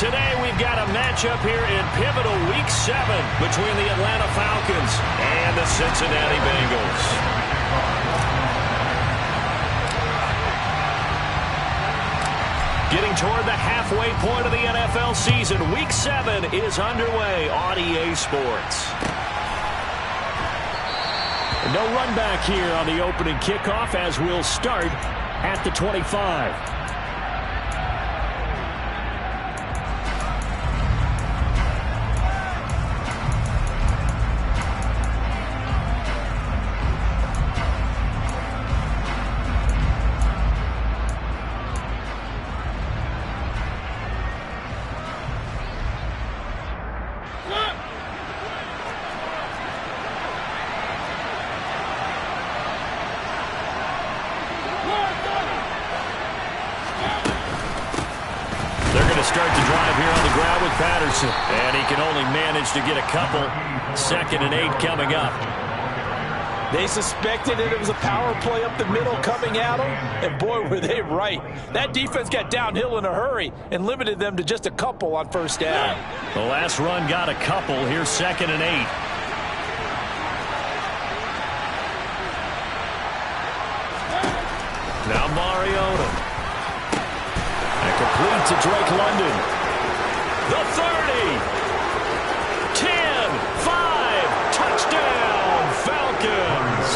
Today we've got a matchup here in pivotal Week 7 between the Atlanta Falcons and the Cincinnati Bengals. Getting toward the halfway point of the NFL season, Week 7 is underway on EA Sports. No run back here on the opening kickoff as we'll start at the 25. Start the drive here on the ground with Patterson. And he can only manage to get a couple. 2nd and 8 coming up. They suspected it was a power play up the middle coming at them, and boy, were they right. That defense got downhill in a hurry and limited them to just a couple on first down. The last run got a couple. Here's 2nd and 8. Now Mariota. Complete to Drake London. The 30. 10. 5. Touchdown, Falcons.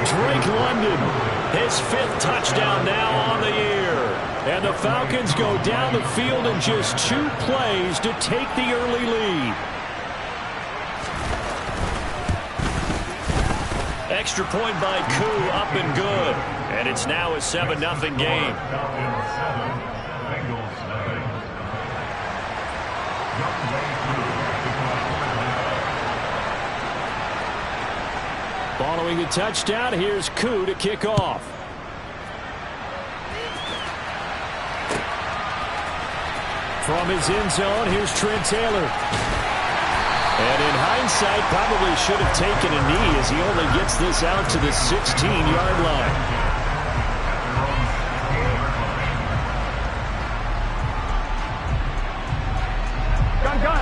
Drake London, his 5th touchdown now on the year. And the Falcons go down the field in just 2 plays to take the early lead. Extra point by Koo, up and good. And it's now a 7-0 game. Following the touchdown, here's Koo to kick off. From his end zone, here's Trent Taylor. And in hindsight, probably should have taken a knee as he only gets this out to the 16-yard line.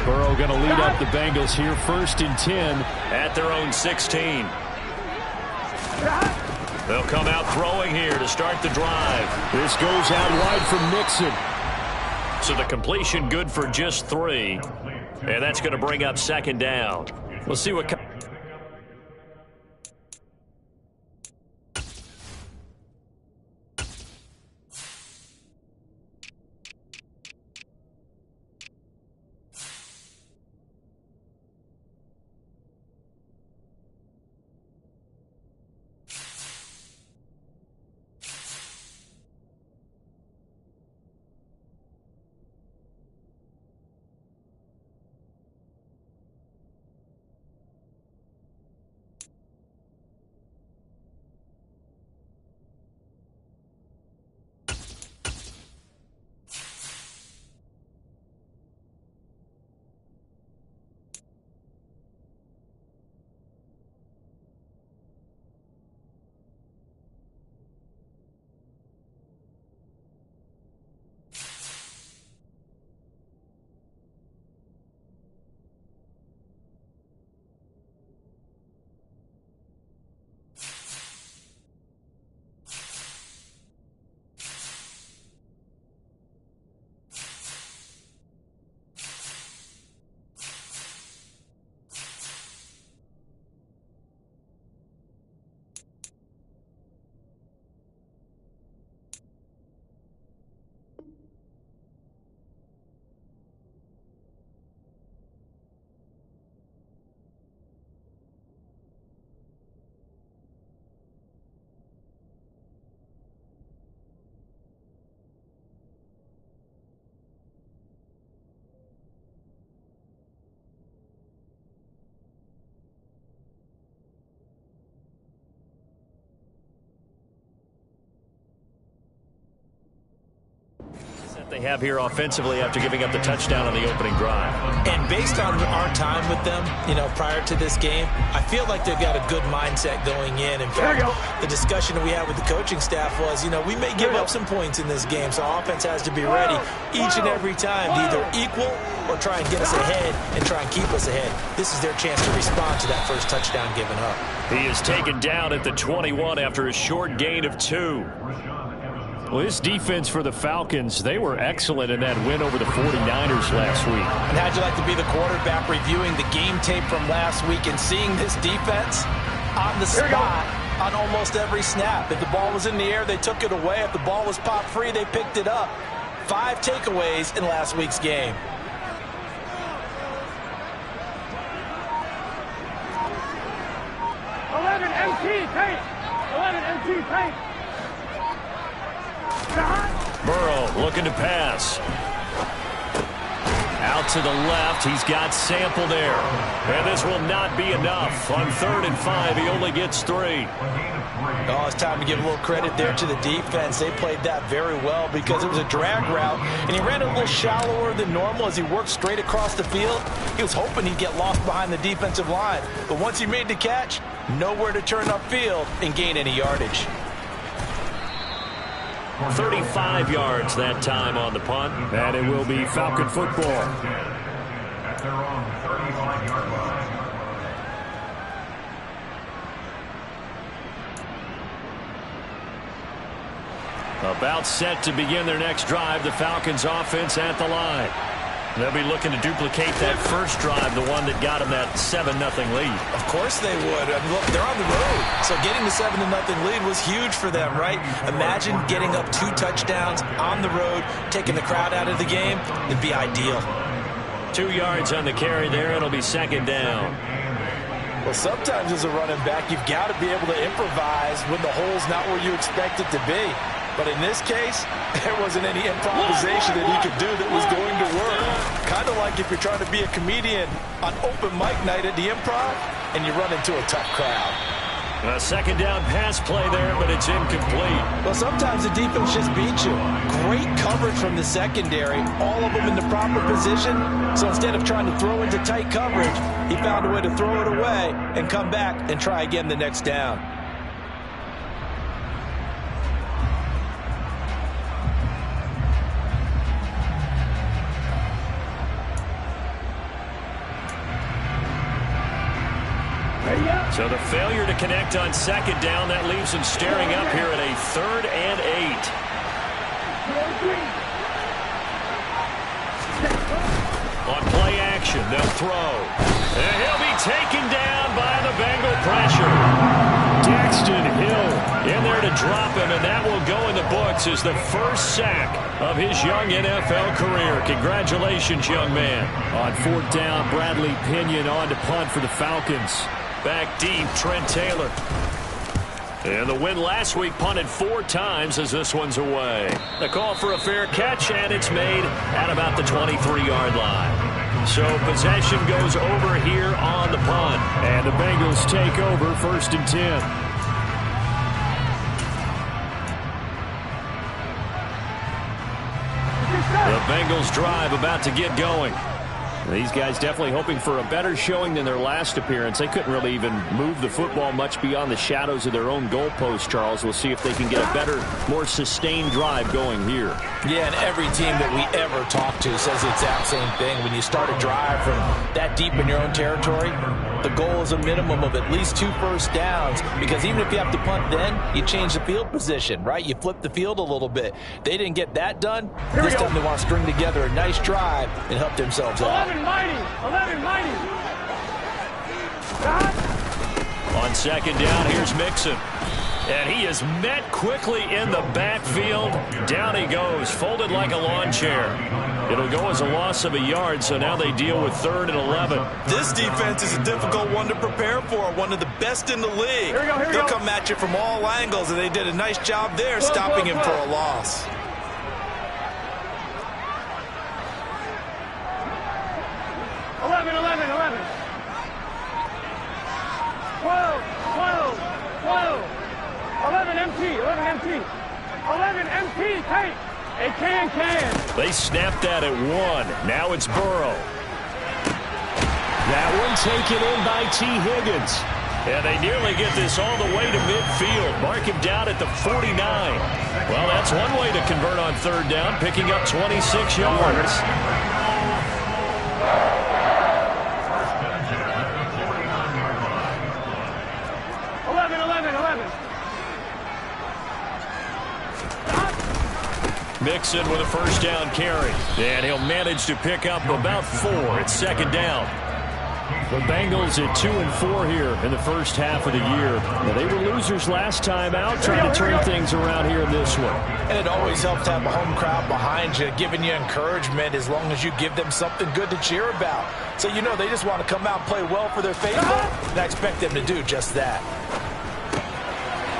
Burrow going to lead up the Bengals here 1st and 10 at their own 16. They'll come out throwing here to start the drive. This goes out wide from Nixon. So the completion good for just 3. And that's going to bring up 2nd down. We'll see what comes. They have here offensively after giving up the touchdown on the opening drive. And based on our time with them, prior to this game, I feel like they've got a good mindset going in. In fact, the discussion that we had with the coaching staff was, we may give up some points in this game, so our offense has to be ready each and every time to either equal or try and get us ahead and try and keep us ahead. This is their chance to respond to that first touchdown given up. He is taken down at the 21 after a short gain of 2. Well, this defense for the Falcons, they were excellent in that win over the 49ers last week. And how'd you like to be the quarterback reviewing the game tape from last week and seeing this defense on the spot on almost every snap? If the ball was in the air, they took it away. If the ball was popped free, they picked it up. 5 takeaways in last week's game. Burrow looking to pass. Out to the left. He's got Sample there. And this will not be enough. On 3rd and 5, he only gets 3. Oh, it's time to give a little credit there to the defense. They played that very well because it was a drag route, and he ran a little shallower than normal as he worked straight across the field. He was hoping he'd get lost behind the defensive line. But once he made the catch, nowhere to turn upfield and gain any yardage. 35 yards that time on the punt. And it will be Falcon football. At their own 35-yard line. About set to begin their next drive. The Falcons offense at the line. They'll be looking to duplicate that first drive, the one that got them that 7-0 lead. Of course they would. I mean, look, they're on the road. So getting the 7-0 lead was huge for them, right? Imagine getting up 2 touchdowns on the road, taking the crowd out of the game. It'd be ideal. 2 yards on the carry there. It'll be 2nd down. Well, sometimes as a running back, you've got to be able to improvise when the hole's not where you expect it to be. But in this case, there wasn't any improvisation that he could do that was going to work. Kind of like if you're trying to be a comedian on open mic night at the Improv and you run into a tough crowd. A 2nd down pass play there, but it's incomplete. Well, sometimes the defense just beats you. Great coverage from the secondary, all of them in the proper position. So instead of trying to throw into tight coverage, he found a way to throw it away and come back and try again the next down. So the failure to connect on 2nd down, that leaves them staring up here at a 3rd and 8. On play action, they'll throw. And he'll be taken down by the Bengal pressure. Daxton Hill in there to drop him, and that will go in the books as the first sack of his young NFL career. Congratulations, young man. On 4th down, Bradley Pinion on to punt for the Falcons. Back deep, Trent Taylor. And the win last week punted 4 times as this one's away. The call for a fair catch, and it's made at about the 23-yard line. So possession goes over here on the punt. And the Bengals take over 1st and 10. The Bengals drive about to get going. These guys definitely hoping for a better showing than their last appearance. They couldn't really even move the football much beyond the shadows of their own goalpost, Charles. We'll see if they can get a better, more sustained drive going here. Yeah, and every team that we ever talk to says the exact same thing. When you start a drive from that deep in your own territory, the goal is a minimum of at least 2 first downs, because even if you have to punt then, you change the field position, right? You flip the field a little bit. They didn't get that done. This time they want to string together a nice drive and help themselves out. 11 mighty. On 2nd down, here's Mixon. And he is met quickly in the backfield. Down he goes, folded like a lawn chair. It'll go as a loss of a yard, so now they deal with 3rd and 11. This defense is a difficult one to prepare for, one of the best in the league. They'll come at you from all angles, and they did a nice job there stopping him for a loss. MT, tight. A can. They snapped that at 1. Now it's Burrow. That one taken in by T. Higgins. And they nearly get this all the way to midfield. Mark him down at the 49. Well, that's one way to convert on third down, picking up 26 yards. Mixon with a first down carry. And he'll manage to pick up about 4. It's second down. The Bengals at 2-4 here in the first half of the year. Now, they were losers last time out, trying to turn things around here in this one. And it always helps to have a home crowd behind you, giving you encouragement as long as you give them something good to cheer about. So you know they just want to come out and play well for their faithful, and I expect them to do just that.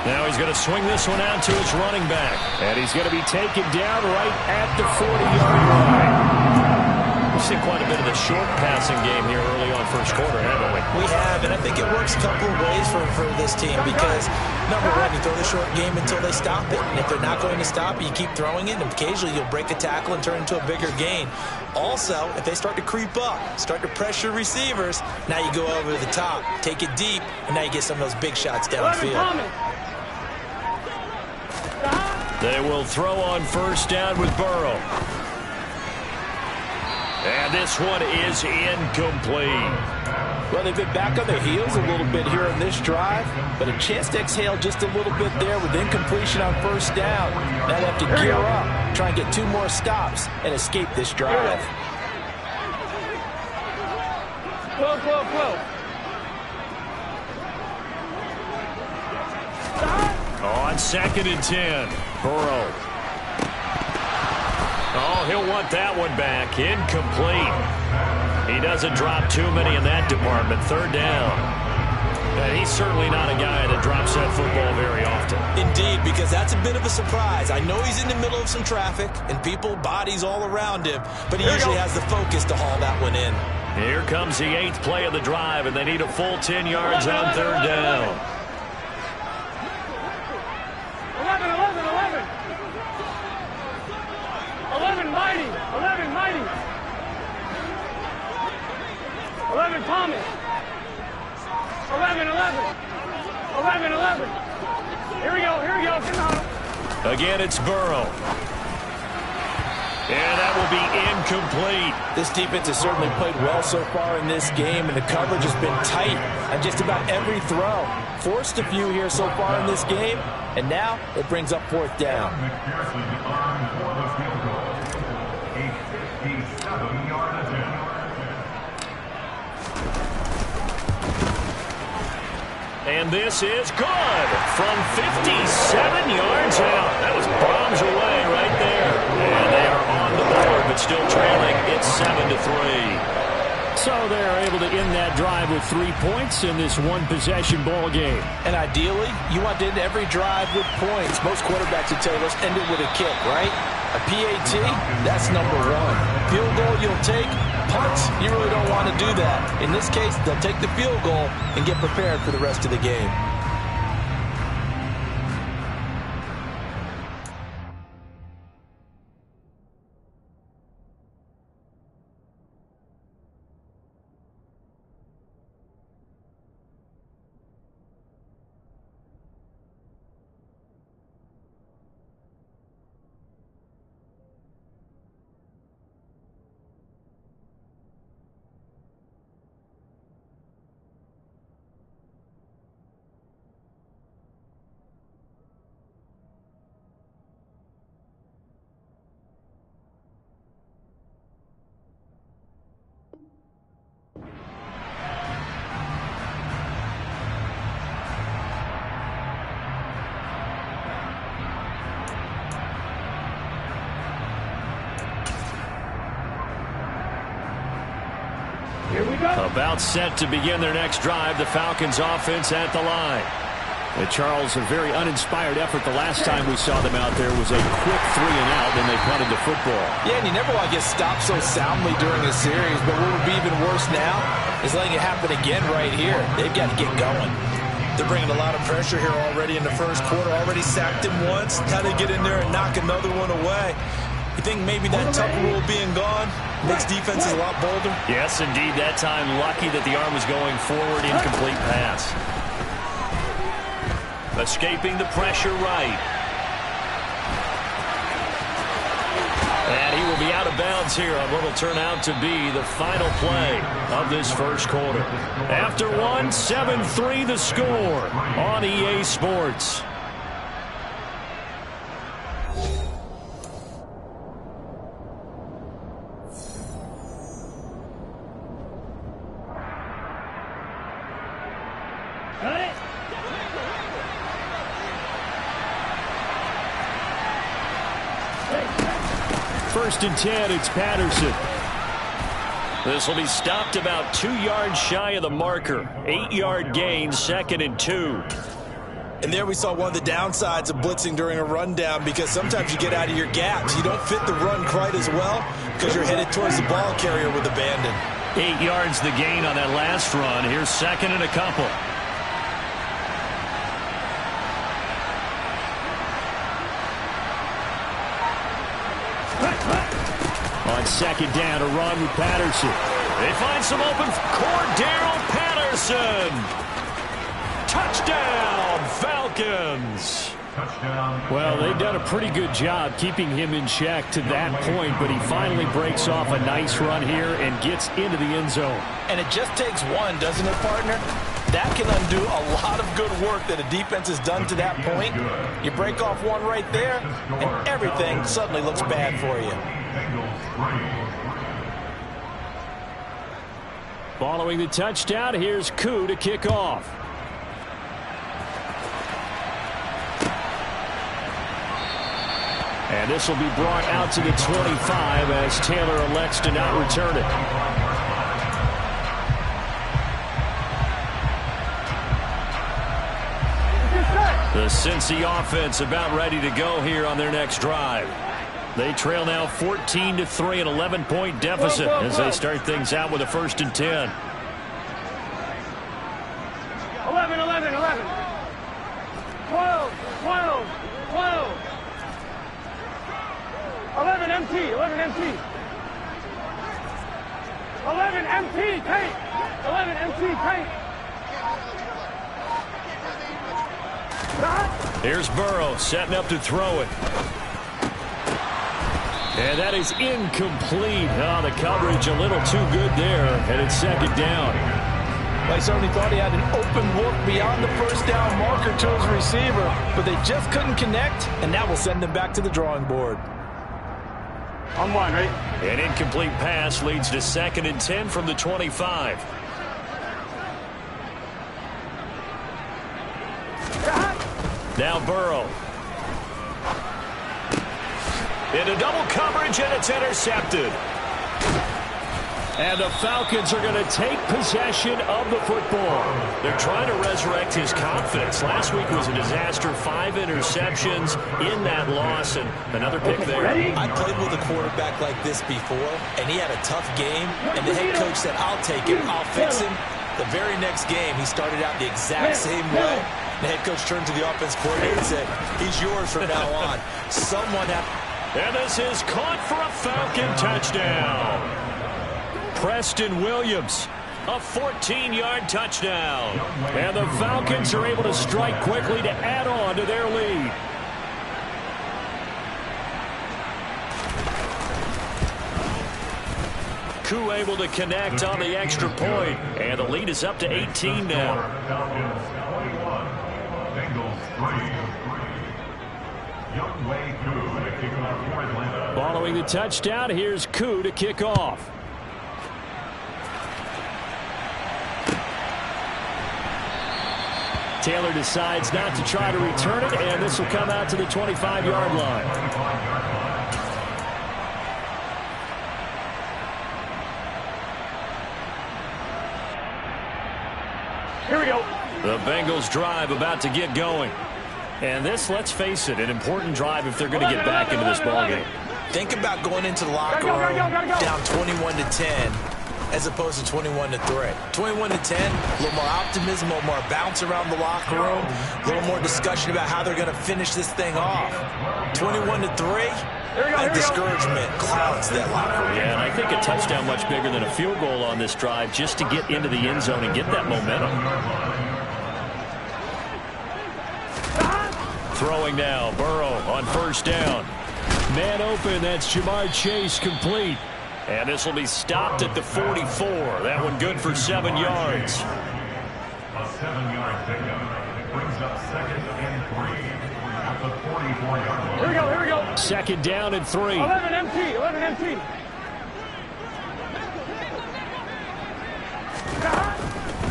Now he's going to swing this one out to his running back. And he's going to be taken down right at the 40-yard line. We've seen quite a bit of the short passing game here early on first quarter, haven't we? We have, and I think it works a couple of ways for this team because, number one, you throw the short game until they stop it. And if they're not going to stop it, you keep throwing it, and occasionally you'll break a tackle and turn it into a bigger gain. Also, if they start to creep up, start to pressure receivers, now you go over the top, take it deep, and now you get some of those big shots downfield. They will throw on first down with Burrow. And this one is incomplete. Well, they've been back on their heels a little bit here in this drive, but a chance to exhale just a little bit there with incompletion on first down. Now they have to gear up, try and get 2 more stops, and escape this drive. Whoa. On 2nd and 10, Burrow. Oh, he'll want that one back. Incomplete. He doesn't drop too many in that department. Third down. And he's certainly not a guy that drops that football very often. Indeed, because that's a bit of a surprise. I know he's in the middle of some traffic and people, bodies all around him, but he usually has the focus to haul that one in. Here comes the 8th play of the drive, and they need a full 10 yards on third down. 11 mighty. 11 Thomas. 11. Here we go. Come on. Again, it's Burrow. And that will be incomplete. This defense has certainly played well so far in this game, and the coverage has been tight on just about every throw. Forced a few here so far in this game, and now it brings up 4th down. And this is good from 57 yards out. That was bombs away right there. And they are on the board, but still trailing. It's 7-3. So they're able to end that drive with 3 points in this one-possession ball game. And ideally, you want to end every drive with points. Most quarterbacks would tell you, let's end it with a kick, right? A PAT, that's number 1. Field goal you'll take. Punts, you really don't want to do that. In this case, they'll take the field goal and get prepared for the rest of the game. About set to begin their next drive, the Falcons offense at the line. Charles, a very uninspired effort the last time we saw them out there was a quick 3 and out, and they punted the football. Yeah, and you never want to get stopped so soundly during a series, but what would be even worse now is letting it happen again right here. They've got to get going. They're bringing a lot of pressure here already in the first quarter. Already sacked him once. How they get in there and knock another one away. You think maybe that tuck rule being gone makes defenses a lot bolder? Yes, indeed. That time, lucky that the arm was going forward. Incomplete pass. Escaping the pressure right. And he will be out of bounds here on what will turn out to be the final play of this first quarter. After one, 7-3 the score on EA Sports. First and 10, it's Patterson. This will be stopped about 2 yards shy of the marker. 8-yard gain, 2nd and 2. And there we saw one of the downsides of blitzing during a rundown, because sometimes you get out of your gaps. You don't fit the run quite as well because you're headed towards the ball carrier with abandon. 8 yards the gain on that last run. Here's 2nd and a couple. On 2nd down, a run with Patterson. They find some open. Cordero Patterson. Touchdown, Falcons. Well, they've done a pretty good job keeping him in check to that point, but he finally breaks off a nice run here and gets into the end zone. And it just takes one, doesn't it, partner? That can undo a lot of good work that a defense has done to that point. You break off one right there, and everything suddenly looks bad for you. Following the touchdown, here's Koo to kick off. And this will be brought out to the 25 as Taylor elects to not return it. The Cincy offense about ready to go here on their next drive. They trail now 14-3, an 11-point deficit as they start things out with a 1st and 10. 11, 11, 11. 12, 12, 12. 11 empty, 11 empty. 11 empty, tank. 11 empty, tank. Here's Burrow setting up to throw it. And that is incomplete. Oh, the coverage a little too good there, and it's 2nd down. Well, I certainly thought he had an open look beyond the 1st down marker to his receiver, but they just couldn't connect, and that will send them back to the drawing board. On one, right? An incomplete pass leads to 2nd and 10 from the 25. Now Burrow. Into double coverage, and it's intercepted. And the Falcons are going to take possession of the football. They're trying to resurrect his confidence. Last week was a disaster. 5 interceptions in that loss, and another pick there. I played with a quarterback like this before, and he had a tough game, and the head coach said, I'll take him, I'll fix him. The very next game, he started out the exact same way. The head coach turned to the offense coordinator and said, he's yours from now on. And this is caught for a Falcon touchdown. Preston Williams, a 14-yard touchdown. And the Falcons are able to strike quickly to add on to their lead. Koo able to connect on the extra point, and the lead is up to 18 now. Following the touchdown, here's Koo to kick off. Taylor decides not to try to return it, and this will come out to the 25-yard line. Here we go. The Bengals drive about to get going. And this, let's face it, an important drive if they're going to get back into this ballgame. Think about going into the locker room down 21-10 as opposed to 21-3. 21-10, a little more optimism, a little more bounce around the locker room, a little more discussion about how they're going to finish this thing off. 21-3, And discouragement clouds that locker room. Yeah, and I think a touchdown much bigger than a field goal on this drive just to get into the end zone and get that momentum. Throwing now, Burrow on first down. Man open, that's Jamar Chase complete. And this will be stopped at the 44. That one good for 7 yards. A 7-yard pickup brings up 2nd and 3 at the 44-yard line. Here we go. 2nd down and 3. 11 empty.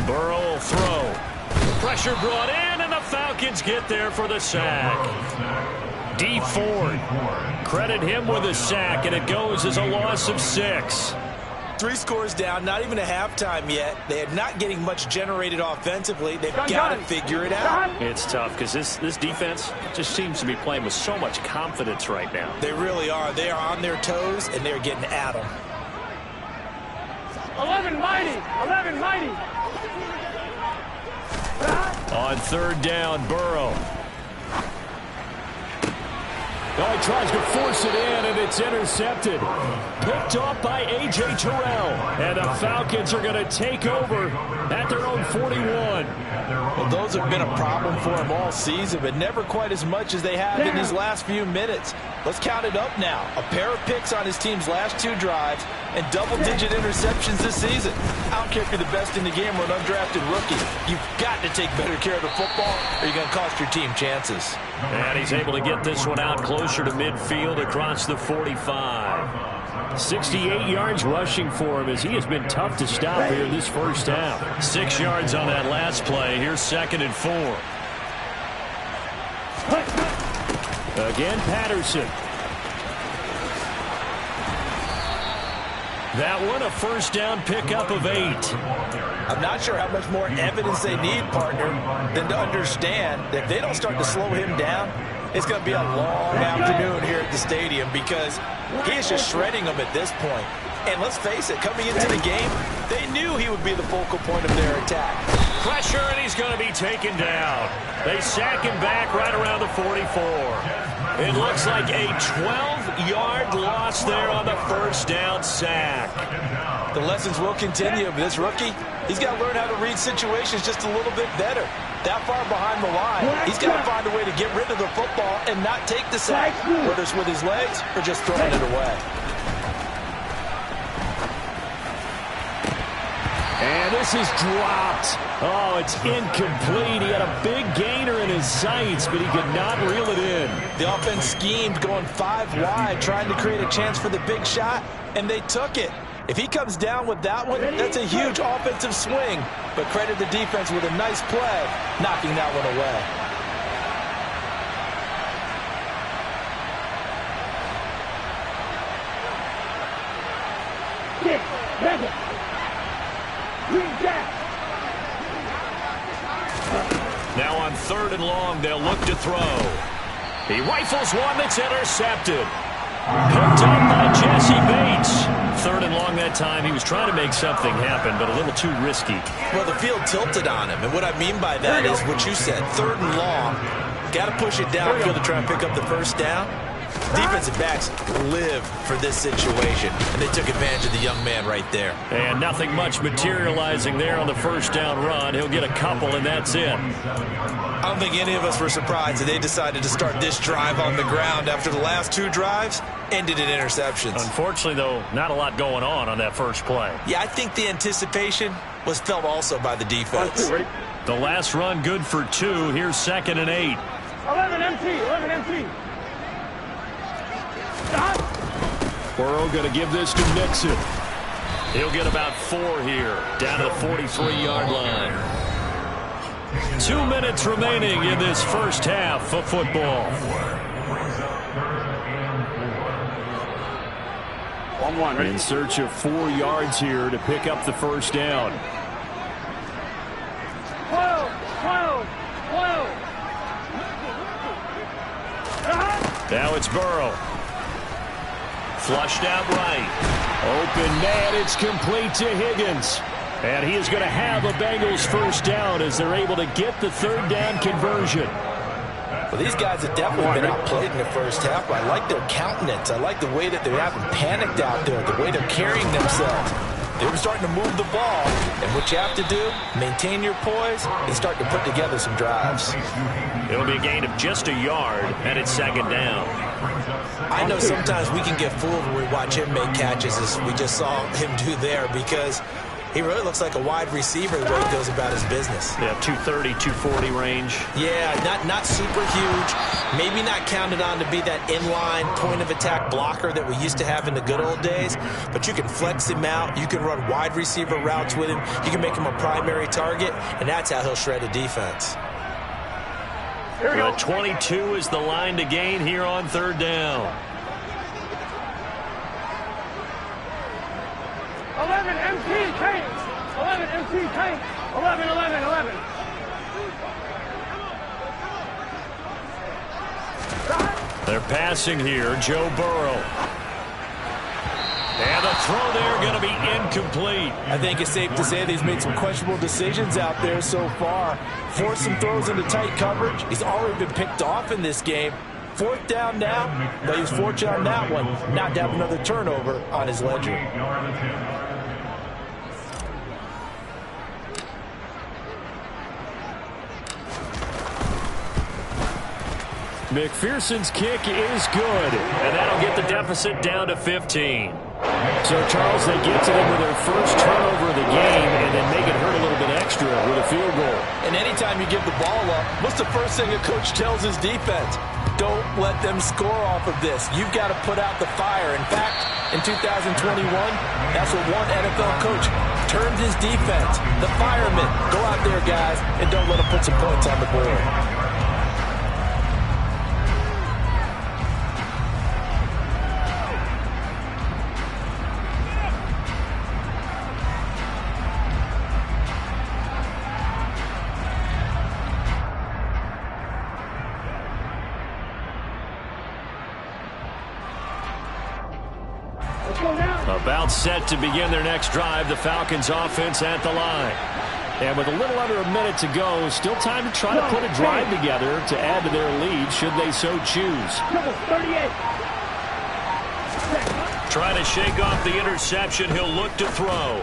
Burrow will throw. Pressure brought in, and the Falcons get there for the sack. D. Ford. Credit him with a sack, and it goes as a loss of 6. 3 scores down, not even a halftime yet. They are not getting much generated offensively. They've got to figure it out. It's tough because this defense just seems to be playing with so much confidence right now. They really are. They are on their toes, and they're getting at them. 11 mighty. On 3rd down, Burrow. Oh, he tries to force it in, and it's intercepted. Picked off by A.J. Terrell. And the Falcons are going to take over at their own 41. Well, those have been a problem for him all season, but never quite as much as they have in his last few minutes. Let's count it up now. A pair of picks on his team's last 2 drives and double-digit interceptions this season. I don't care if you're the best in the game or an undrafted rookie. You've got to take better care of the football or you're going to cost your team chances. And he's able to get this one out closer to midfield across the 45. 68 yards rushing for him as he has been tough to stop here this first half. 6 yards on that last play. Here's 2nd and 4. Again, Patterson. That one, a first down pickup of 8. I'm not sure how much more evidence they need, partner, than to understand that if they don't start to slow him down, it's going to be a long afternoon here at the stadium because he is just shredding them at this point. And let's face it, coming into the game, they knew he would be the focal point of their attack. Pressure, and he's going to be taken down. They sack him back right around the 44. It looks like a 12-yard loss there on the first down sack. The lessons will continue, but this rookie, he's got to learn how to read situations just a little bit better. That far behind the line, he's got to find a way to get rid of the football and not take the sack, whether it's with his legs or just throwing it away. And this is dropped. Oh, it's incomplete. He had a big gainer in his sights, but he could not reel it in. The offense schemed going 5 wide, trying to create a chance for the big shot, and they took it. If he comes down with that one, that's a huge offensive swing. But credit the defense with a nice play, knocking that one away. Now on 3rd and long, they'll look to throw. He rifles one that's intercepted. Picked up by Jesse Bates. 3rd and long that time. He was trying to make something happen, but a little too risky. Well, the field tilted on him, and what I mean by that is what you said, 3rd and long. Got to push it downfield to try and pick up the first down. Defensive backs live for this situation, and they took advantage of the young man right there. And nothing much materializing there on the first down run. He'll get a couple, and that's it. I don't think any of us were surprised that they decided to start this drive on the ground after the last 2 drives ended in interceptions. Unfortunately, though, not a lot going on that first play. Yeah, I think the anticipation was felt also by the defense. The last run good for 2. Here's 2nd and 8. 11 empty. Burrow going to give this to Nixon. He'll get about 4 here, down to the 43-yard line. 2 minutes remaining in this first half of football. In search of 4 yards here to pick up the first down. 12. Now it's Burrow. Flushed out right. Open man, it's complete to Higgins. And he is going to have a Bengals first down as they're able to get the 3rd down conversion. Well, these guys have definitely been outplayed in the first half, but I like their countenance. I like the way that they haven't panicked out there, the way they're carrying themselves. They were starting to move the ball, and what you have to do, maintain your poise and start to put together some drives. It'll be a gain of just a yard, and it's second down. I know sometimes we can get fooled when we watch him make catches, as we just saw him do there, because he really looks like a wide receiver the way he goes about his business. Yeah, 230, 240 range. Yeah, not super huge. Maybe not counted on to be that inline point-of-attack blocker that we used to have in the good old days. But you can flex him out. You can run wide receiver routes with him. You can make him a primary target, and that's how he'll shred a defense. 22 is the line to gain here on third down. 11 MT tank. 11 MT tank. 11, 11, 11. They're passing here. Joe Burrow. And the throw there going to be incomplete. I think it's safe to say that he's made some questionable decisions out there so far. Forced some throws into tight coverage. He's already been picked off in this game. Fourth down now, but he was fortunate on that one not to have another turnover on his ledger. McPherson's kick is good, and that'll get the deficit down to 15. So, Charles, they get to them with their first turnover of the game and then make it hurt a little bit extra with a field goal. And anytime you give the ball up, what's the first thing a coach tells his defense? Don't let them score off of this. You've got to put out the fire. In fact, in 2021, that's what one NFL coach termed his defense. The firemen. Go out there, guys, and don't let them put some points on the board. About set to begin their next drive, the Falcons offense at the line. And with a little under a minute to go, still time to try to put a drive together to add to their lead should they so choose. Trying to shake off the interception, he'll look to throw.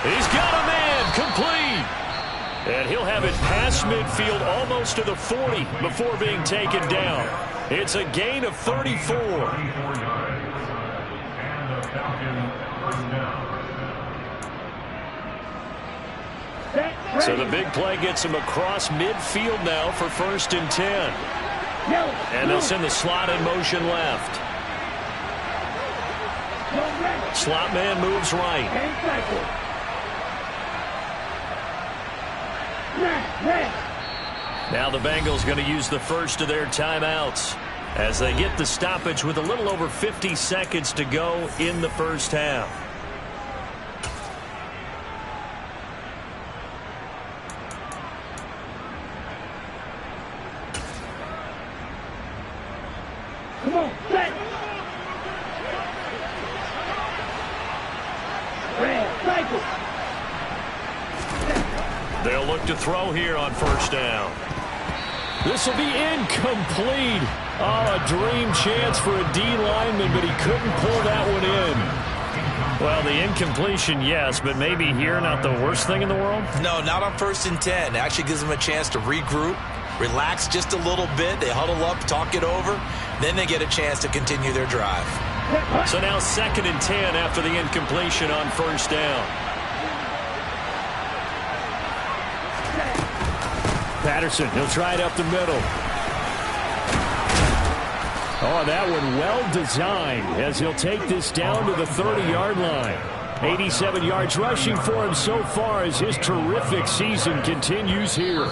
He's got a man, complete. And he'll have it past midfield almost to the 40 before being taken down. It's a gain of 34. So the big play gets him across midfield now for 1st and 10. And they'll send the slot in motion left. Slot man moves right. Now the Bengals going to use the first of their timeouts as they get the stoppage with a little over 50 seconds to go in the first half. Come on, set. Red, cycle. They'll look to throw here on 1st down. This will be incomplete. Oh, a dream chance for a D lineman, but he couldn't pull that one in. Well, the incompletion, yes, but maybe here not the worst thing in the world? No, not on 1st and 10. It actually gives them a chance to regroup, relax just a little bit. They huddle up, talk it over. Then they get a chance to continue their drive. So now 2nd and 10 after the incompletion on 1st down. Patterson, he'll try it up the middle. Oh, that one well designed as he'll take this down to the 30-yard line. 87 yards rushing for him so far as his terrific season continues here.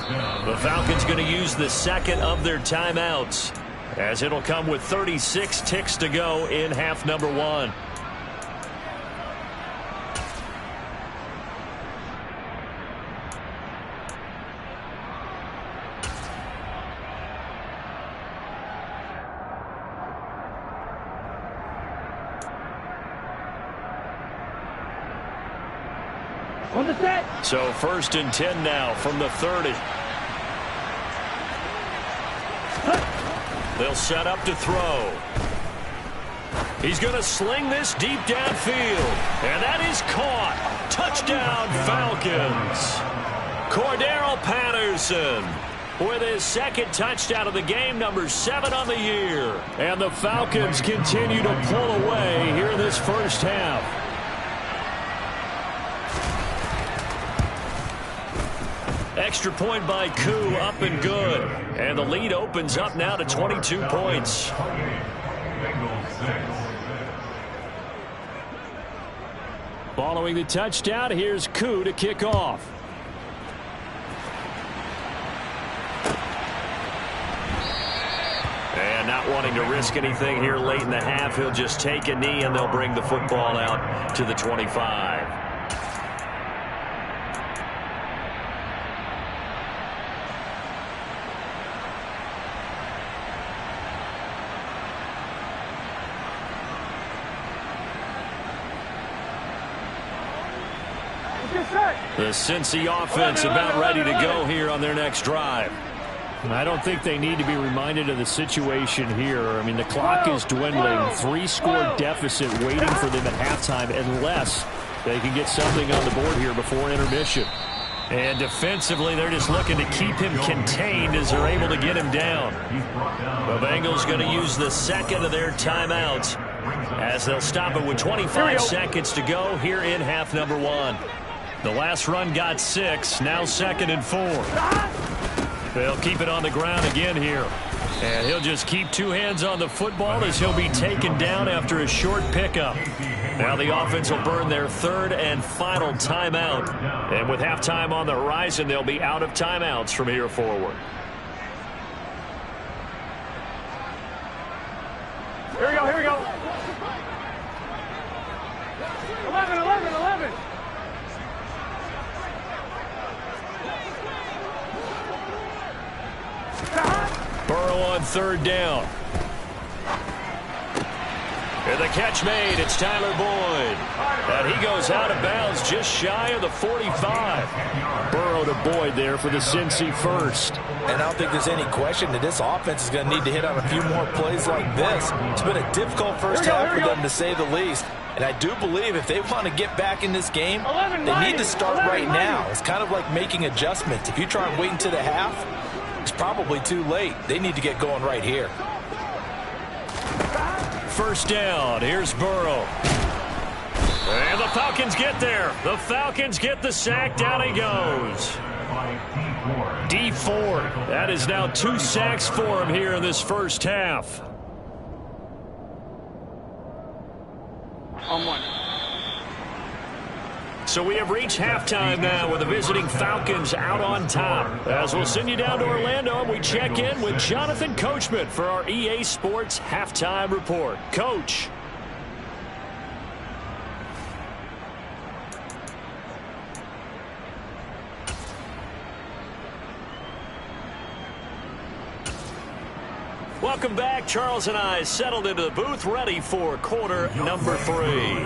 The Falcons going to use the second of their timeouts as it'll come with 36 ticks to go in half number 1. On the set. So 1st and 10 now from the 30. They'll set up to throw. He's going to sling this deep downfield. And that is caught. Touchdown, Falcons. Cordero Patterson with his second touchdown of the game, number 7 on the year. And the Falcons continue to pull away here in this first half. Extra point by Koo, up and good. And the lead opens up now to 22 points. Following the touchdown, here's Koo to kick off. And not wanting to risk anything here late in the half, he'll just take a knee and they'll bring the football out to the 25. The Cincy offense about ready to go here on their next drive. I don't think they need to be reminded of the situation here. I mean, the clock is dwindling. 3-score deficit waiting for them at halftime unless they can get something on the board here before intermission. And defensively, they're just looking to keep him contained as they're able to get him down. The Bengals going to use the second of their timeouts as they'll stop it with 25 seconds to go here in half number 1. The last run got 6, now 2nd and 4. They'll keep it on the ground again here. And he'll just keep 2 hands on the football as he'll be taken down after a short pickup. Now the offense will burn their 3rd and final timeout. And with halftime on the horizon, they'll be out of timeouts from here forward. Here we go, here we go. 11, 11, 11. Burrow on 3rd down. And the catch made. It's Tyler Boyd. And he goes out of bounds just shy of the 45. Burrow to Boyd there for the Cincy first. And I don't think there's any question that this offense is going to need to hit on a few more plays like this. It's been a difficult first half for them, to say the least. And I do believe if they want to get back in this game, they need to start right now. It's kind of like making adjustments. If you try and wait until the half, it's probably too late. They need to get going right here. First down. Here's Burrow. And the Falcons get there. The Falcons get the sack. Down he goes. D Ford. That is now 2 sacks for him here in this first half. On 1. So we have reached halftime now with the visiting Falcons out on top. As we'll send you down to Orlando and we check in with Jonathan Coachman for our EA Sports Halftime Report. Coach. Welcome back. Charles and I settled into the booth, ready for quarter number 3.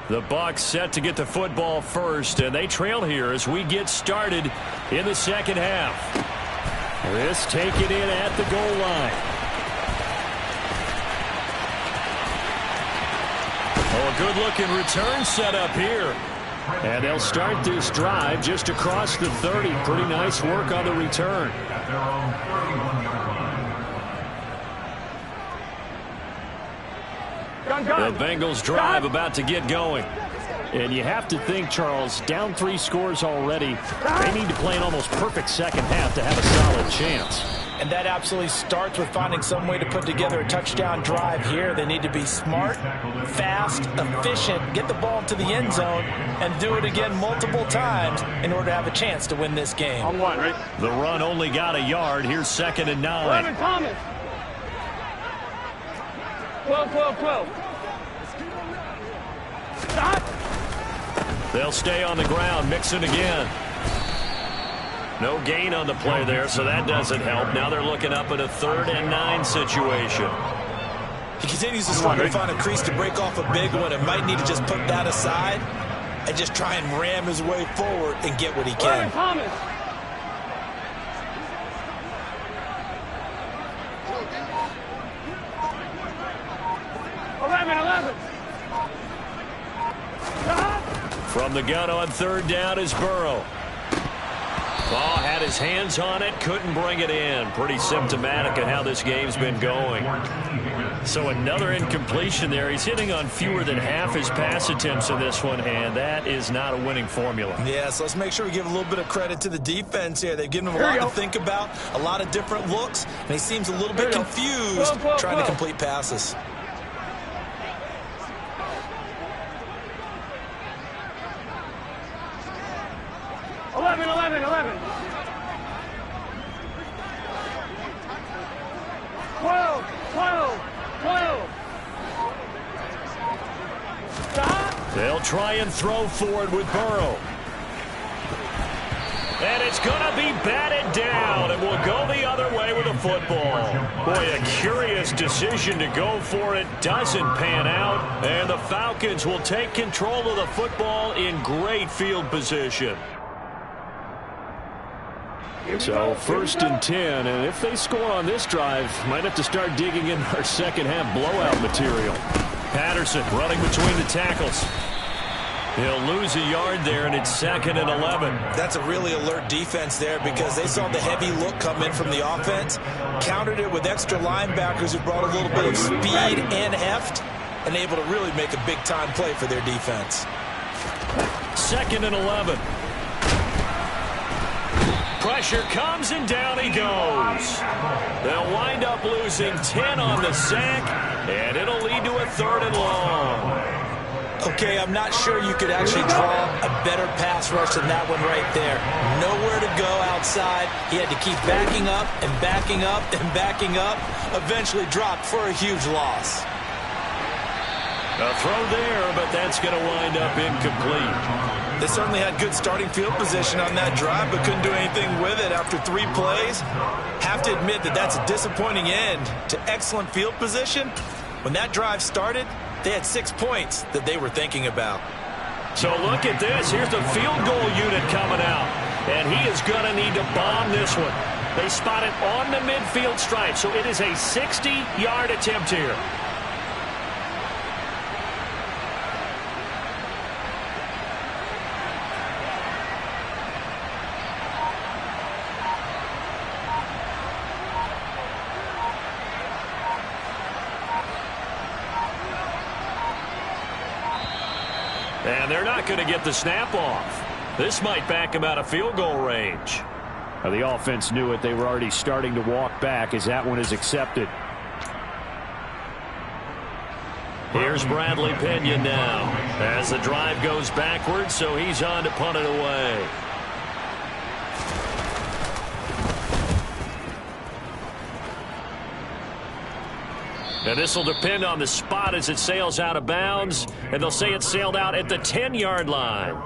The Bucs set to get the football first, and they trail here as we get started in the second half. This taken in at the goal line. Oh, a good-looking return set up here. And they'll start this drive just across the 30. Pretty nice work on the return. The Bengals drive about to get going. And you have to think, Charles, down 3 scores already. They need to play an almost perfect second half to have a solid chance. And that absolutely starts with finding some way to put together a touchdown drive here. They need to be smart, fast, efficient, get the ball to the end zone, and do it again multiple times in order to have a chance to win this game. On 1, right? The run only got a yard. Here's 2nd and 9. 11, Thomas. 12, 12, 12. Stop. They'll stay on the ground, mixing again. No gain on the play there, so that doesn't help. Now they're looking up at a 3rd and 9 situation. He continues to struggle to find a crease to break off a big one and might need to just put that aside and just try and ram his way forward and get what he can. Thomas. From the gun on third down is Burrow. Oh, had his hands on it, couldn't bring it in. Pretty symptomatic of how this game's been going. So another incompletion there. He's hitting on fewer than half his pass attempts in this one, and that is not a winning formula. Yeah, so let's make sure we give a little bit of credit to the defense here. They've given him a lot to think about, a lot of different looks, and he seems a little bit confused trying to complete passes. They'll try and throw forward with Burrow. And it's going to be batted down, and will go the other way with the football. Boy, a curious decision to go for it. Doesn't pan out, and the Falcons will take control of the football in great field position. So 1st and 10, and if they score on this drive, might have to start digging in our second half blowout material. Patterson running between the tackles. He'll lose a yard there, and it's 2nd and 11. That's a really alert defense there because they saw the heavy look come in from the offense, countered it with extra linebackers who brought a little bit of speed and heft, and able to really make a big-time play for their defense. 2nd and 11. Pressure comes, and down he goes. They'll wind up losing 10 on the sack, and it'll lead to a 3rd and long. Okay, I'm not sure you could actually draw a better pass rush than that one right there. Nowhere to go outside. He had to keep backing up and backing up and backing up. Eventually dropped for a huge loss. A throw there, but that's going to wind up incomplete. They certainly had good starting field position on that drive, but couldn't do anything with it after 3 plays. Have to admit that that's a disappointing end to excellent field position. When that drive started, they had 6 points that they were thinking about. So look at this. Here's the field goal unit coming out. And he is going to need to bomb this one. They spot it on the midfield stripe. So it is a 60-yard attempt here. And they're not going to get the snap off. This might back them out of field goal range. Now, the offense knew it. They were already starting to walk back as that one is accepted. Here's Bradley Pinion now as the drive goes backwards, so he's on to punt it away. And this will depend on the spot as it sails out of bounds. And they'll say it sailed out at the 10-yard line.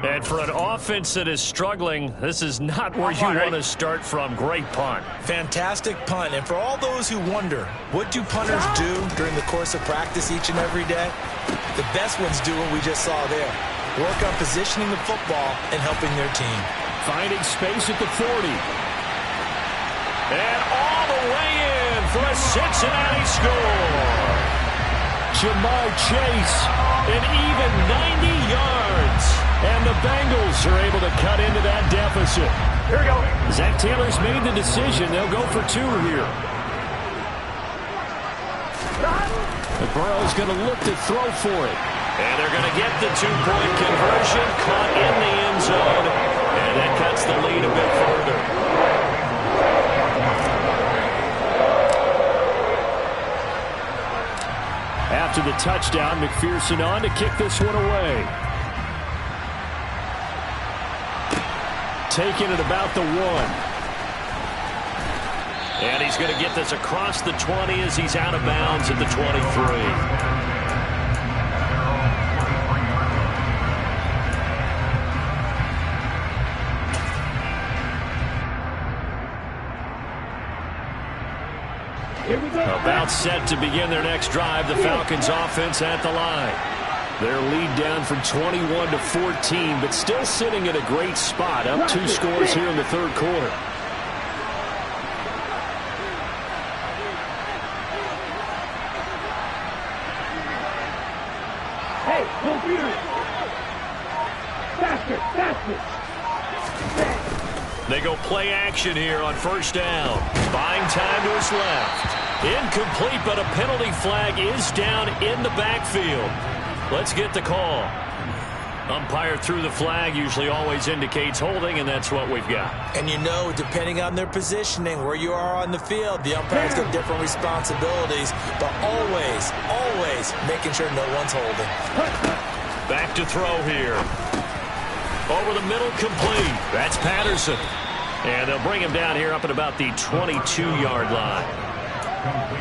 And for an offense that is struggling, this is not where you want to start from. Great punt. Fantastic punt. And for all those who wonder, what do punters do during the course of practice each and every day? The best ones do what we just saw there. Work on positioning the football and helping their team. Finding space at the 40. And all the way in for a Cincinnati score. Jamar Chase, an even 90 yards. And the Bengals are able to cut into that deficit. Here we go. Zach Taylor's made the decision. They'll go for 2 here. And Burrow's going to look to throw for it. And they're going to get the 2-point conversion. Caught in the end zone. And that cuts the lead a bit further. After the touchdown, McPherson on to kick this one away. Taking it about the 1. And he's going to get this across the 20 as he's out of bounds at the 23. About set to begin their next drive. The Falcons offense at the line. Their lead down from 21 to 14, but still sitting at a great spot. Up 2 scores here in the 3rd quarter. Hey, go Peter. They go play action here on first down. Buying time to his left. Incomplete, but a penalty flag is down in the backfield. Let's get the call. Umpire threw the flag, usually always indicates holding, and that's what we've got. And you know, depending on their positioning, where you are on the field, the umpire's got different responsibilities, but always, always making sure no one's holding. Back to throw here. Over the middle, complete. That's Patterson. And they'll bring him down here up at about the 22-yard line.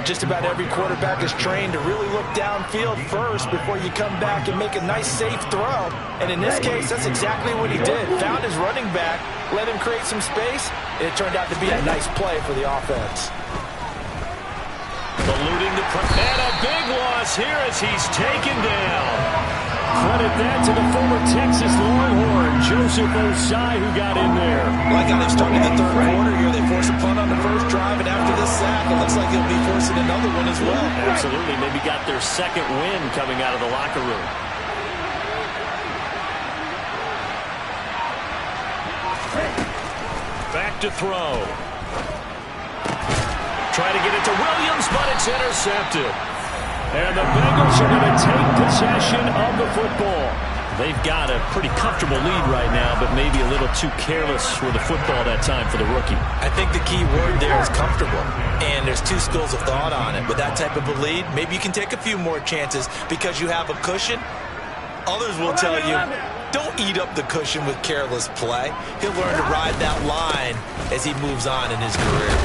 Just about every quarterback is trained to really look downfield first before you come back and make a nice, safe throw. And in this case, that's exactly what he did. Found his running back, let him create some space, and it turned out to be a nice play for the offense. Eluding the and a big loss here as he's taken down. Credit that to the former Texas Longhorn, Joseph Osai, who got in there. Like how they started the third quarter here. They forced a punt on the first drive, and after this sack, it looks like they'll be forcing another one as well. Absolutely. Maybe got their second win coming out of the locker room. Back to throw. Try to get it to Williams, but it's intercepted. And the Bengals are going to take possession of the football. They've got a pretty comfortable lead right now, but maybe a little too careless with the football that time for the rookie. I think the key word there is comfortable. And there's two schools of thought on it. With that type of a lead, maybe you can take a few more chances because you have a cushion. Others will tell you, don't eat up the cushion with careless play. He'll learn to ride that line as he moves on in his career.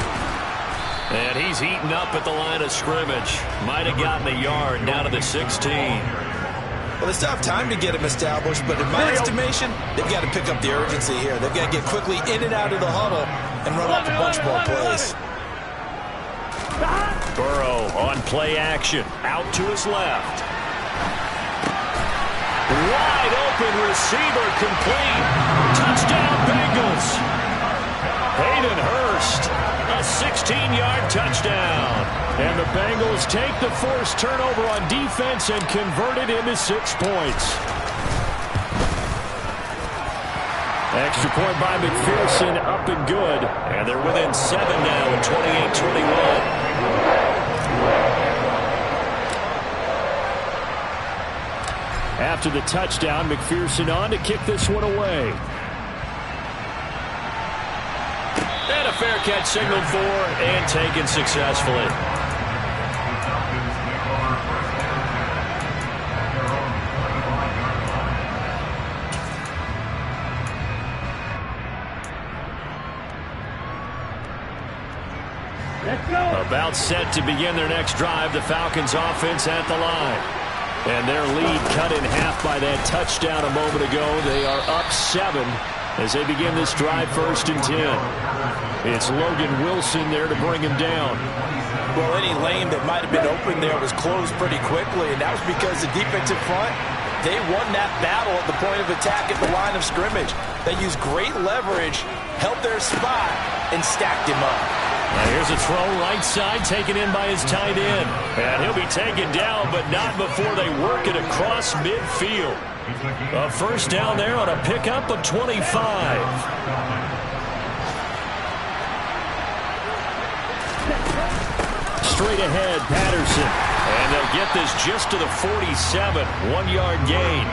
And he's heating up at the line of scrimmage. Might have gotten a yard down to the 16. Well, they still have time to get him established, but in my estimation, they've got to pick up the urgency here. They've got to get quickly in and out of the huddle and run off a bunch more plays. Burrow on play action. Out to his left. Wide open receiver complete. Touchdown Bengals. Hayden Hurst. A 16-yard touchdown. And the Bengals take the forced turnover on defense and convert it into 6 points. Extra point by McPherson, up and good. And they're within 7 now at 28-21. After the touchdown, McPherson on to kick this one away. And a fair catch signaled for and taken successfully. Let's go. About set to begin their next drive, the Falcons offense at the line. And their lead cut in half by that touchdown a moment ago. They are up 7 as they begin this drive, 1st and 10. It's Logan Wilson there to bring him down. Well, any lane that might have been open there was closed pretty quickly, and that was because the defensive front, they won that battle at the point of attack at the line of scrimmage. They used great leverage, held their spot, and stacked him up. Now here's a throw right side taken in by his tight end. And he'll be taken down, but not before they work it across midfield. A first down there on a pickup of 25. Straight ahead, Patterson. And they'll get this just to the 47. 1-yard gain.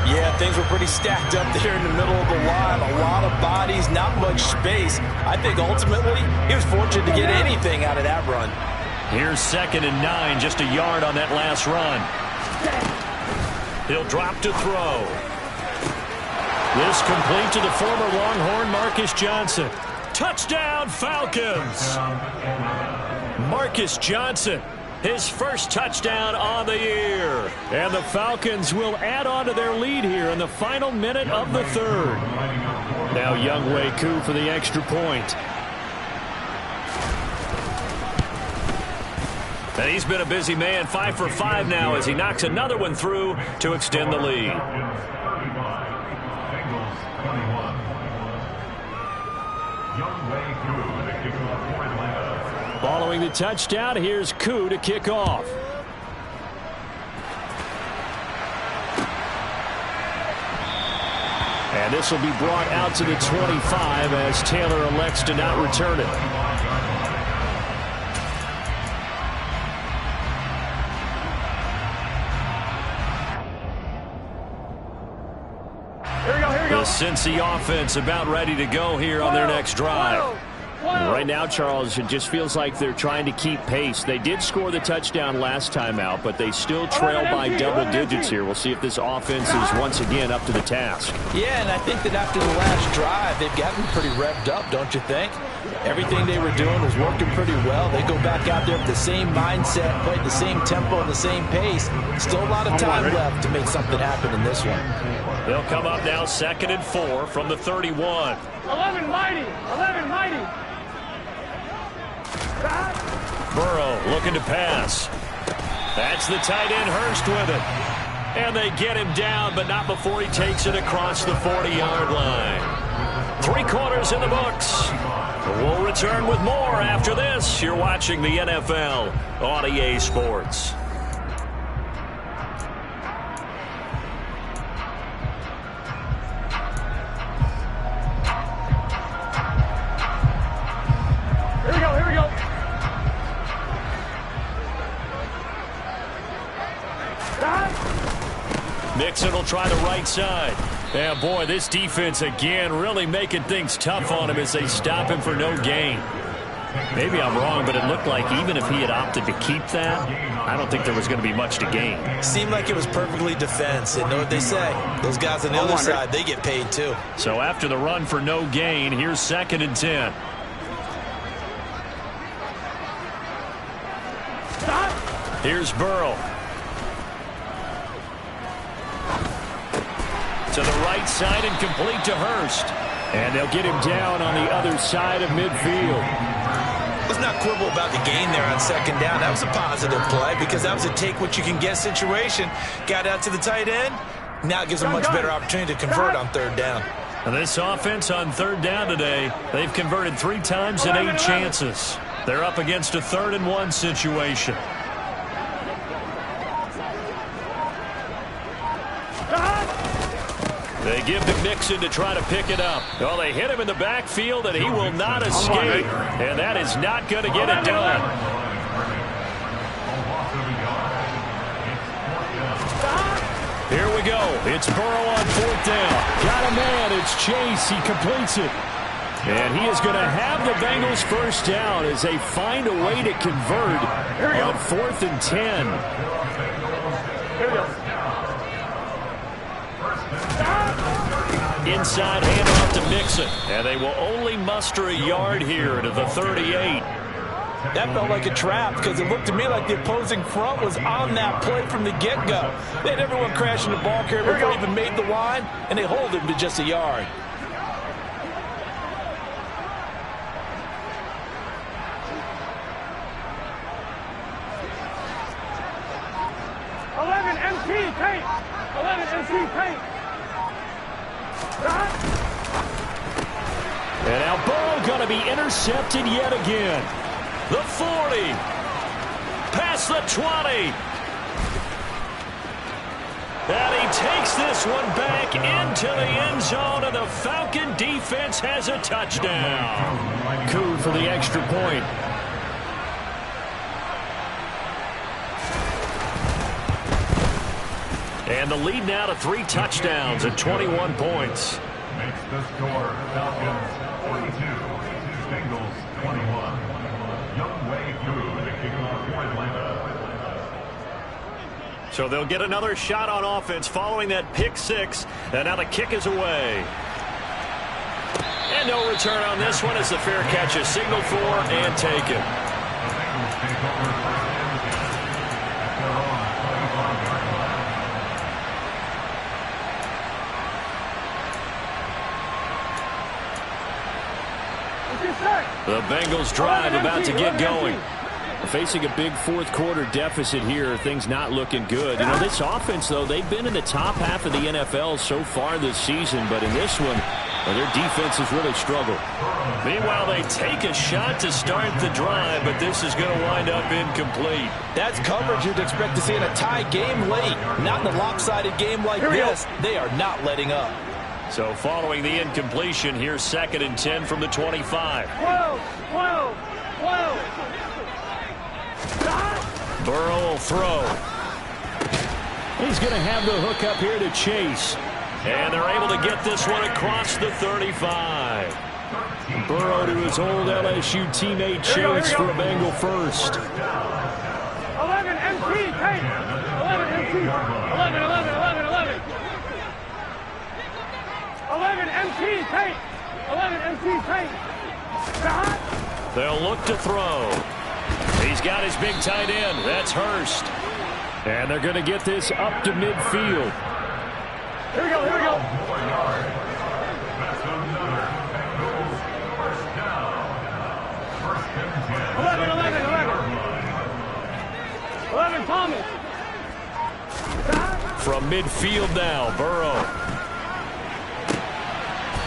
Yeah, things were pretty stacked up there in the middle of the line. A lot of bodies, not much space. I think ultimately he was fortunate to get anything out of that run. Here's 2nd and 9, just a yard on that last run. He'll drop to throw. This complete to the former Longhorn Marcus Johnson. Touchdown Falcons! Marcus Johnson, his first touchdown on the year. And the Falcons will add on to their lead here in the final minute of the 3rd. Now Younghoe Koo for the extra point. And he's been a busy man, 5 for 5 now as he knocks another one through to extend the lead. Following the touchdown, here's Koo to kick off. And this will be brought out to the 25 as Taylor elects to not return it. The Cincy offense about ready to go here on their next drive. And right now, Charles, it just feels like they're trying to keep pace. They did score the touchdown last time out, but they still trail by double digits here. We'll see if this offense is once again up to the task. Yeah, and I think that after the last drive, they've gotten pretty revved up, don't you think? Everything they were doing was working pretty well. They go back out there with the same mindset, playing the same tempo and the same pace. Still a lot of time left to make something happen in this one. They'll come up now 2nd and 4 from the 31. 11 mighty. 11 mighty. Burrow looking to pass. That's the tight end Hurst with it. And they get him down, but not before he takes it across the 40-yard line. 3 quarters in the books. We'll return with more after this. You're watching the NFL on EA Sports. Mixon will try the right side. Yeah, boy, this defense again really making things tough on him as they stop him for no gain. Maybe I'm wrong, but it looked like even if he had opted to keep that, I don't think there was going to be much to gain. Seemed like it was perfectly defense. And know what they say? Those guys on the other side, they get paid too. So after the run for no gain, here's 2nd and 10. Here's Burrow. To the right side and complete to Hurst. And they'll get him down on the other side of midfield. Let's not quibble about the gain there on 2nd down. That was a positive play because that was a take-what-you-can-get situation. Got out to the tight end. Now it gives them a much better opportunity to convert on 3rd down. And this offense on 3rd down today, they've converted 3 times in 8 chances. They're up against a 3rd and 1 situation. They give to Mixon to try to pick it up. Well, they hit him in the backfield, and he will not escape. And that is not going to get it done. Here we go. It's Burrow on 4th down. Got a man. It's Chase. He completes it. And he is going to have the Bengals first down as they find a way to convert on 4th and 10. Here we go. Inside handoff to Mixon. And they will only muster a yard here to the 38. That felt like a trap because it looked to me like the opposing front was on that play from the get-go. They had everyone crashing the ball carrier before he even made the line, and they hold him to just a yard. And now Burrow going to be intercepted yet again. The 40. Past the 20. And he takes this one back into the end zone, and the Falcon defense has a touchdown. Coup for the extra point. And the lead now to 3 touchdowns at 21 points. Makes the score Falcons 42, Bengals 21. Young way through the kickoff for Atlanta. So they'll get another shot on offense following that pick 6. And now the kick is away. And no return on this one as the fair catch is signaled for and taken. The Bengals drive about to get going. Facing a big 4th quarter deficit here, things not looking good. You know, this offense, though, they've been in the top half of the NFL so far this season, but in this one, their defense has really struggled. Meanwhile, they take a shot to start the drive, but this is going to wind up incomplete. That's coverage you'd expect to see in a tie game late. Not in a lopsided game like this. They are not letting up. So following the incompletion, here's 2nd and 10 from the 25. 12. Burrow will throw. He's going to have the hook up here to Chase. And they're able to get this one across the 35. Burrow to his old LSU teammate Chase for a Bengal first. 11 MT, take. 11 MT. 11. 11 MT, take. 11 MT, take. They'll look to throw. He's got his big tight end. That's Hurst. And they're going to get this up to midfield. Here we go. 11. 11 Thomas. From midfield now, Burrow.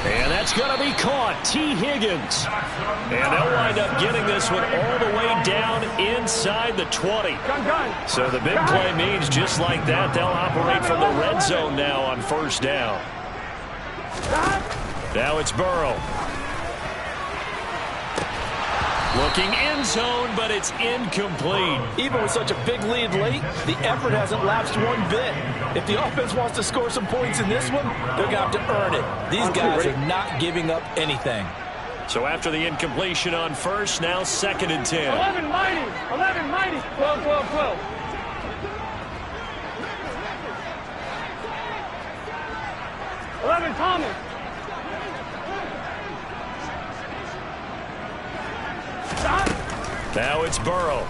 And that's going to be caught. T. Higgins. And they'll wind up getting this one all the way down inside the 20. So the big play means just like that, they'll operate from the red zone now on 1st down. Now it's Burrow. Looking end zone, but it's incomplete. Even with such a big lead late, the effort hasn't lapsed one bit. If the offense wants to score some points in this one, they're going to have to earn it. These guys are not giving up anything. So after the incompletion on 1st, now 2nd and 10. 11 mighty. 12. 11 Thomas. Now it's Burrow.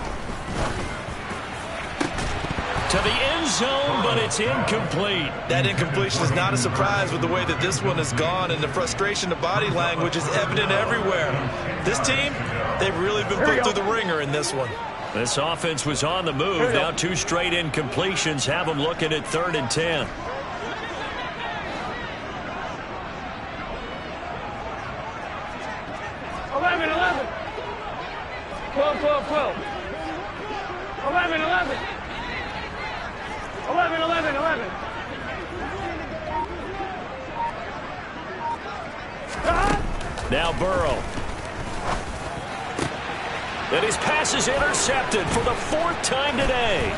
To the end zone, but it's incomplete. That incompletion is not a surprise with the way that this one has gone, and the frustration, the body language is evident everywhere. This team, they've really been put through the ringer in this one. This offense was on the move. Now 2 straight incompletions have them looking at 3rd and 10. Eleven. 12. 11. 11. Now Burrow. And his pass is intercepted for the 4th time today.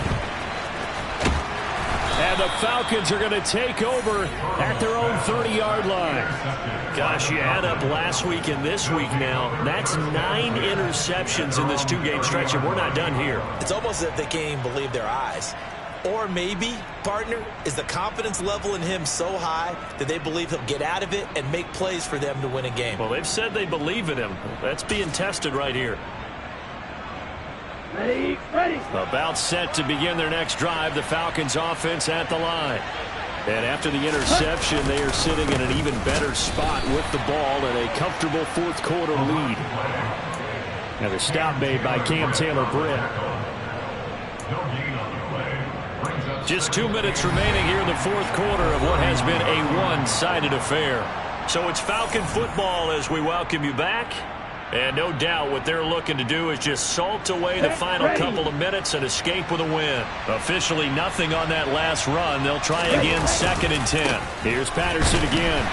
And the Falcons are going to take over at their own 30-yard line. Gosh, you add up last week and this week now. That's 9 interceptions in this 2-game stretch, and we're not done here. It's almost as if they can't even believe their eyes. Or maybe, partner, is the confidence level in him so high that they believe he'll get out of it and make plays for them to win a game. Well, they've said they believe in him. That's being tested right here. Ready. About set to begin their next drive. The Falcons offense at the line. And after the interception, they are sitting in an even better spot with the ball and a comfortable 4th quarter lead. And the stop made by Cam Taylor-Britt. Just 2 minutes remaining here in the 4th quarter of what has been a one-sided affair. So it's Falcon football as we welcome you back. And no doubt what they're looking to do is just salt away the final couple of minutes and escape with a win. Officially nothing on that last run. They'll try again 2nd and 10. Here's Patterson again.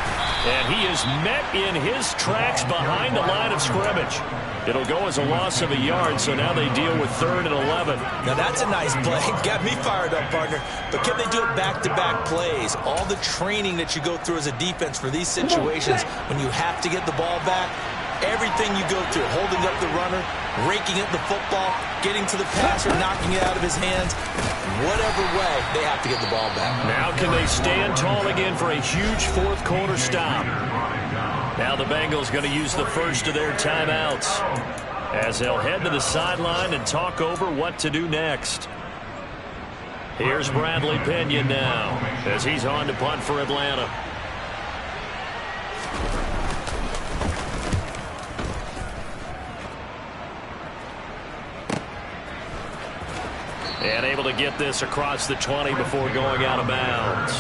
And he is met in his tracks behind the line of scrimmage. It'll go as a loss of a yard, so now they deal with 3rd and 11. Now that's a nice play. Got me fired up, partner. But can they do it back-to-back plays? All the training that you go through as a defense for these situations when you have to get the ball back, everything you go through, holding up the runner, raking up the football, getting to the passer, knocking it out of his hands, whatever way, they have to get the ball back. Now can they stand tall again for a huge 4th quarter stop? Now the Bengals going to use the first of their timeouts as they'll head to the sideline and talk over what to do next. Here's Bradley Pinion now as he's on to punt for Atlanta. And able to get this across the 20 before going out of bounds.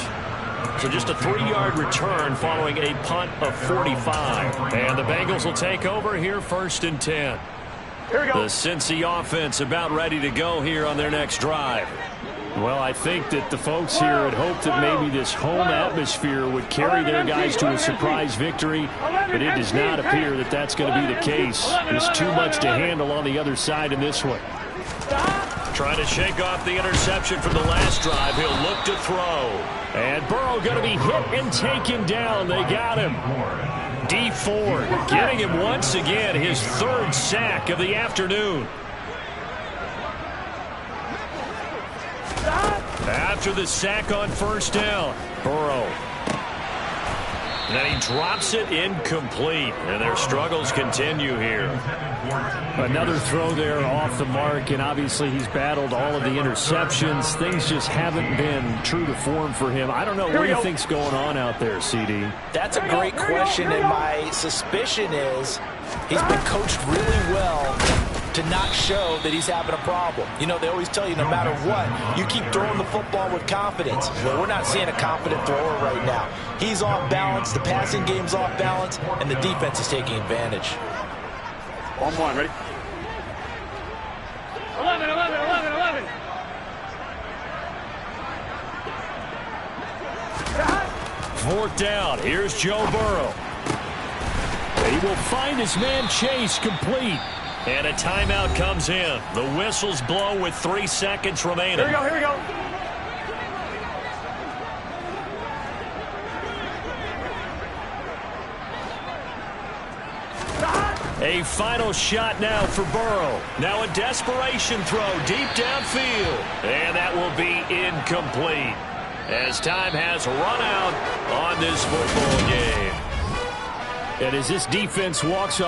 So just a 3-yard return following a punt of 45. And the Bengals will take over here 1st and 10. Here we go. The Cincy offense about ready to go here on their next drive. Well, I think that the folks here had hoped that maybe this home atmosphere would carry their guys to a surprise victory, but it does not appear that that's going to be the case. There's too much to handle on the other side in this one. Trying to shake off the interception from the last drive. He'll look to throw. And Burrow going to be hit and taken down. They got him. D Ford getting him once again, his third sack of the afternoon. After the sack on first down, Burrow. And then he drops it incomplete. And their struggles continue here. Another throw there off the mark, and obviously he's battled all of the interceptions. Things just haven't been true to form for him. I don't know what do you think's going on out there, CD? That's a great question, and my suspicion is he's been coached really well to not show that he's having a problem. You know, they always tell you no matter what, you keep throwing the football with confidence. Well, we're not seeing a confident thrower right now. He's off balance, the passing game's off balance, and the defense is taking advantage. On one, ready? 11, 11, 11, 11. Fourth down. Here's Joe Burrow. He will find his man Chase complete. And a timeout comes in. The whistles blow with 3 seconds remaining. Here we go, here we go. A final shot now for Burrow. Now a desperation throw deep downfield. And that will be incomplete, as time has run out on this football game. And as this defense walks off.